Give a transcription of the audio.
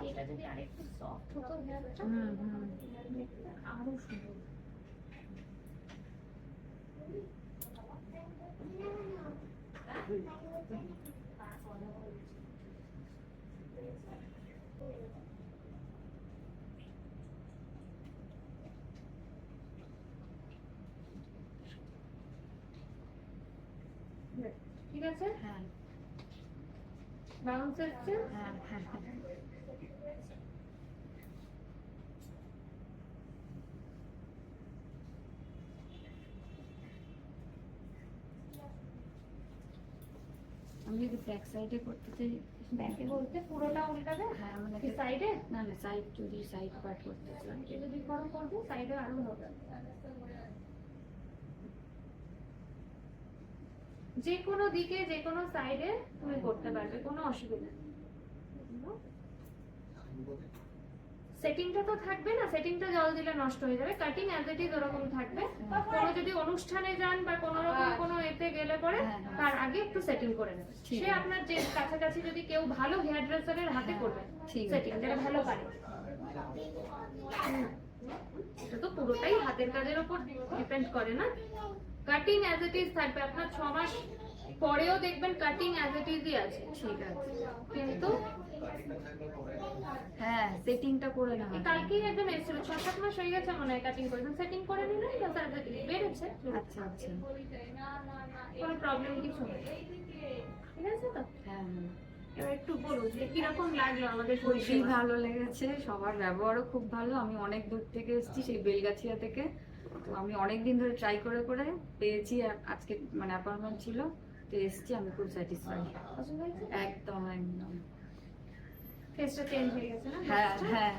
এটা যদি আরেকটু সফট হতো আরো সুন্দর। ঠিক আছে, হ্যাঁ বাউন্স আসছে। হ্যাঁ হ্যাঁ আমি যদি ব্যাক সাইডে করতে চাই, ব্যাকে বলতে পুরোটা উল্টাবে? হ্যাঁ মানে কি সাইডে? না না সাইড, যদি সাইড পার্ট করতে চাই যদি করো করবে, সাইডে আরো হবে। যে কোনো দিকে যে কোনো সাইডে তুমি করতে পারবে, কোনো অসুবিধা নেই। সেটিংটা তো থাকবে না, সেটিংটা জল দিলে নষ্ট হয়ে যাবে। কাটিং অ্যাজ ইট ইজ ওরকম থাকবে। কোনো যদি অনুষ্ঠানে যান বা কোনো রকম কোনো এতে গেলে পরে তার আগে একটু সেটিং করে নেবেন। সে আপনার যে কাছাকাছি যদি কেউ ভালো হেয়ার ড্রেসারের হাতে করবে সেটিং, যেটা ভালো পারে। এটা তো পুরোটাই হাতের কাজের উপর ডিপেন্ড করে না। কাটিং অ্যাজ ইট ইজ থাকবে, আপনার 6 মাস পরেও দেখবেন কাটিং অ্যাজ ইট ইজই আছে। ঠিক আছে, কিন্তু হ্যাঁ সেটিংটা করে না কালকেই একদম এসেছিল, 6-7 মাস হয়ে গেছে মনে হয় কাটিং করেছেন। সেটিং করে নিলেন বেড়েছে। আচ্ছা আচ্ছা, কোনো প্রবলেম কিছু নেই, ঠিক আছে তো? হ্যাঁ এবার একটু বলুন যে কিরকম লাগলো আমাদের খুবই পরিষেবা। ভালো লেগেছে, সবার ব্যবহারও খুব ভালো। আমি অনেক দূর থেকে এসেছি, সেই বেলগাছিয়া থেকে। তো আমি অনেক দিন ধরে ট্রাই করে করে পেয়েছি, আর আজকে মানে অ্যাপয়েন্টমেন্ট ছিল তো এসেছি। আমি খুব স্যাটিসফাইড, পছন্দ হয়েছে? একদম একদম। ফেসটা চেঞ্জ হয়ে গেছে না? হ্যাঁ হ্যাঁ